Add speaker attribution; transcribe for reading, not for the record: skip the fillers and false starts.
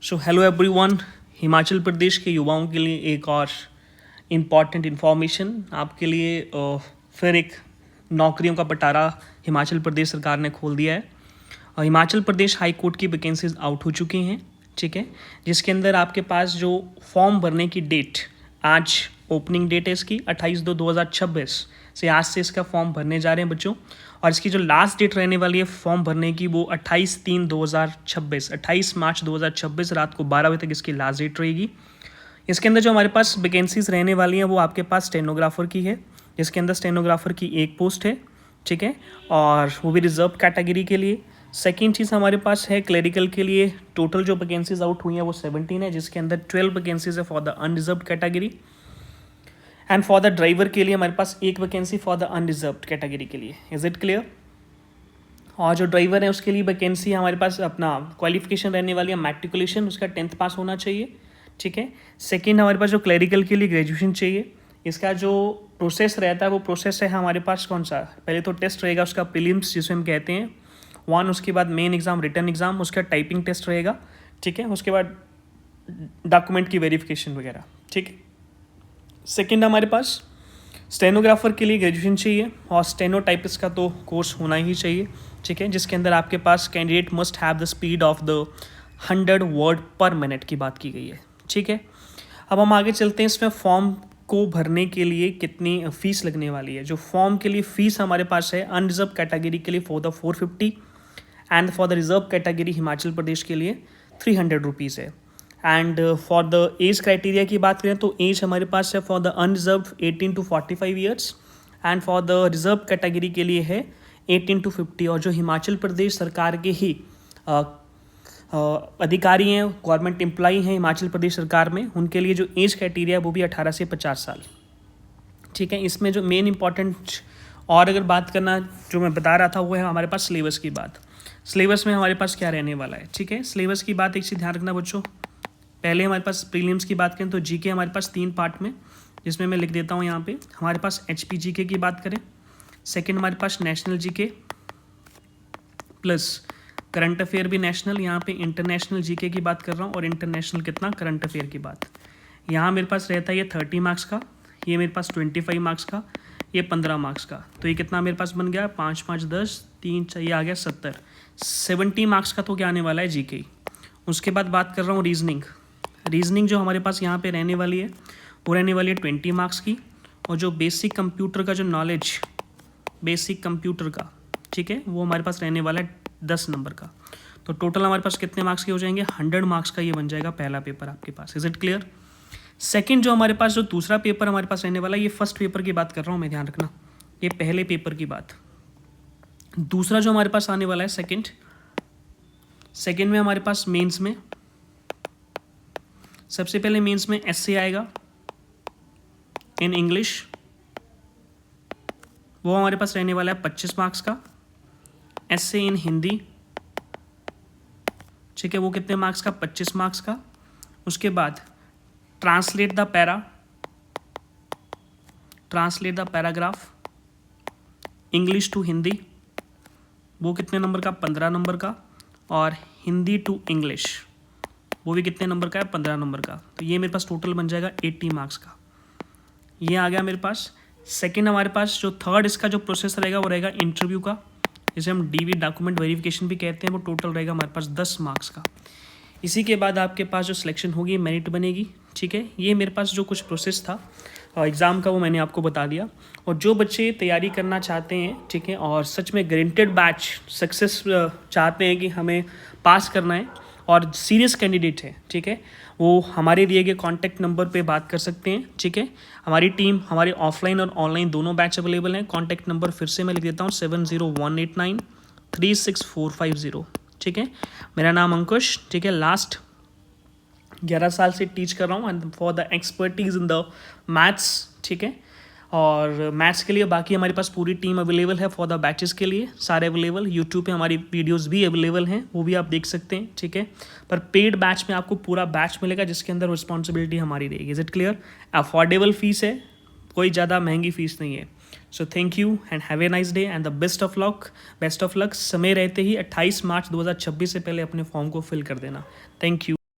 Speaker 1: So hello everyone, Himachal Pradesh के युवाओं के लिए एक और इम्पॉर्टेंट इन्फॉर्मेशन आपके लिए फिर एक नौकरियों का पिटारा हिमाचल प्रदेश सरकार ने खोल दिया है। हिमाचल प्रदेश हाई कोर्ट की वैकेंसीज आउट हो चुकी हैं, ठीक है, जिसके अंदर आपके पास जो फॉर्म भरने की डेट, आज ओपनिंग डेट है इसकी 28/2/2026 से आज से इसका फॉर्म भरने जा रहे हैं बच्चों। और इसकी जो लास्ट डेट रहने वाली है फॉर्म भरने की वो 28 मार्च 2026 रात को 12 बजे तक इसकी लास्ट डेट रहेगी। इसके अंदर जो हमारे पास वैकेंसीज रहने वाली हैं वो आपके पास स्टेनोग्राफर की है, जिसके अंदर स्टेनोग्राफर की एक पोस्ट है, ठीक है, और वो भी रिजर्व कैटेगरी के लिए। सेकेंड चीज़ हमारे पास है क्लरिकल के लिए टोटल जो वैकेंसीज आउट हुई हैं वो 17 है, जिसके अंदर 12 वैकेंसीज है for the unreserve category. And for the driver के लिए हमारे पास एक vacancy for the unreserve category के लिए। Is it clear? और जो ड्राइवर है उसके लिए वैकेंसी हमारे पास अपना क्वालिफिकेशन रहने वाली है मैट्रिकुलेशन, उसका 10th पास होना चाहिए, ठीक है। सेकेंड हमारे पास जो क्लरिकल के लिए ग्रेजुएशन चाहिए। इसका जो प्रोसेस रहता है वो प्रोसेस है हमारे पास कौन सा, पहले तो टेस्ट रहेगा उसका प्रीलिम्स जिसे हम कहते हैं 1, उसके बाद मेन एग्ज़ाम, रिटन एग्ज़ाम, उसका टाइपिंग टेस्ट रहेगा, ठीक है, उसके बाद डॉक्यूमेंट की वेरिफिकेशन वगैरह, ठीक है। सेकेंड हमारे पास स्टेनोग्राफर के लिए ग्रेजुएशन चाहिए और स्टेनोटाइपिस्ट का तो कोर्स होना ही चाहिए, ठीक है, जिसके अंदर आपके पास candidate must have the speed of the 100 word per minute की बात की गई है, ठीक है। अब हम आगे चलते हैं, इसमें फॉर्म को भरने के लिए कितनी फ़ीस लगने वाली है। जो फॉर्म के लिए फ़ीस हमारे पास है अनरिजर्व कैटेगरी के लिए for the 450 and for the reserve category Himachal Pradesh के लिए 300 रुपीज़ है। And for the age criteria की बात करें तो एज हमारे पास है for the unreserve 18 to 45 years and for the reserve category के लिए है 18 to 50। और जो हिमाचल प्रदेश सरकार के ही अधिकारी हैं, गवर्नमेंट एम्प्लॉई हैं हिमाचल प्रदेश सरकार में, उनके लिए जो एज क्राइटेरिया है वो भी 18 से 50 साल, ठीक है। इसमें जो मेन इंपॉर्टेंट और अगर बात करना जो मैं बता रहा था वो है हमारे पास सिलेबस की बात। सिलेबस में हमारे पास क्या रहने वाला है, ठीक है। सिलेबस की बात एक चीज़ ध्यान रखना बच्चों, पहले हमारे पास प्रीलिम्स की बात करें तो जीके हमारे पास 3 पार्ट में, जिसमें मैं लिख देता हूँ यहाँ पे। हमारे पास एचपी जीके की बात करें, सेकंड हमारे पास national GK plus current affair भी नेशनल, यहाँ पे इंटरनेशनल जीके की बात कर रहा हूँ और इंटरनेशनल कितना करंट अफेयर की बात। यहाँ मेरे पास रहता है ये 30 मार्क्स का, ये मेरे पास 25 मार्क्स का, ये 15 मार्क्स का। तो ये कितना मेरे पास बन गया 5 5 10 3 चाहिए आ गया 70 मार्क्स का तो क्या आने वाला है जीके। उसके बाद बात कर रहा हूँ रीजनिंग जो हमारे पास यहाँ पे रहने वाली है वो रहने वाली है 20 मार्क्स की। और जो बेसिक कंप्यूटर का जो नॉलेज बेसिक कंप्यूटर का, ठीक है, वो हमारे पास रहने वाला है 10 नंबर का। तो टोटल हमारे पास कितने मार्क्स के हो जाएंगे 100 मार्क्स का ये बन जाएगा पहला पेपर आपके पास। Is it clear? सेकंड जो हमारे पास जो दूसरा पेपर हमारे पास रहने वाला है, ये फर्स्ट पेपर की बात कर रहा हूँ मैं, ध्यान रखना, ये पहले पेपर की बात। दूसरा जो हमारे पास आने वाला है सेकंड में हमारे पास मेंस में सबसे पहले मेंस में एसए आएगा इन इंग्लिश, वो हमारे पास रहने वाला है 25 मार्क्स का। एसए इन हिंदी, ठीक है, वो कितने मार्क्स का 25 मार्क्स का। उसके बाद translate the paragraph English to Hindi, वो कितने नंबर का 15 नंबर का। और हिंदी टू इंग्लिश वो भी कितने नंबर का है 15 नंबर का। तो ये मेरे पास टोटल बन जाएगा 80 मार्क्स का। ये आ गया मेरे पास। सेकंड हमारे पास जो थर्ड इसका जो प्रोसेस रहेगा वो रहेगा इंटरव्यू का, जिसे हम डीवी डॉक्यूमेंट वेरिफिकेशन भी कहते हैं। वो टोटल रहेगा हमारे पास 10 मार्क्स का। इसी के बाद आपके पास जो सिलेक्शन होगी मेरिट बनेगी, ठीक है। ये मेरे पास जो कुछ प्रोसेस था एग्ज़ाम का वो मैंने आपको बता दिया। और जो बच्चे तैयारी करना चाहते हैं, ठीक है, और सच में गारंटेड बैच सक्सेस चाहते हैं कि हमें पास करना है और सीरियस कैंडिडेट है, ठीक है, वो हमारे दिए गए कॉन्टैक्ट नंबर पे बात कर सकते हैं, ठीक है। हमारी टीम हमारे ऑफलाइन और ऑनलाइन दोनों बैच अवेलेबल हैं। कॉन्टैक्ट नंबर फिर से मैं लिख देता हूँ 7018936450, ठीक है। मेरा नाम अंकुश, ठीक है, लास्ट 11 साल से टीच कर रहा हूँ and for the expertise in the maths, ठीक है। और मैथ्स के लिए बाकी हमारे पास पूरी टीम अवेलेबल है फॉर द बैचेस के लिए, सारे अवेलेबल। यूट्यूब पे हमारी वीडियोस भी अवेलेबल हैं, वो भी आप देख सकते हैं, ठीक है। पर पेड बैच में आपको पूरा बैच मिलेगा जिसके अंदर रिस्पॉन्सिबिलिटी हमारी रहेगी। Is it clear? Affordable fees है, कोई ज़्यादा महंगी फीस नहीं है। So thank you and have a nice day and the best of luck. समय रहते ही 28 मार्च 2026 से पहले अपने फॉर्म को फिल कर देना। Thank you.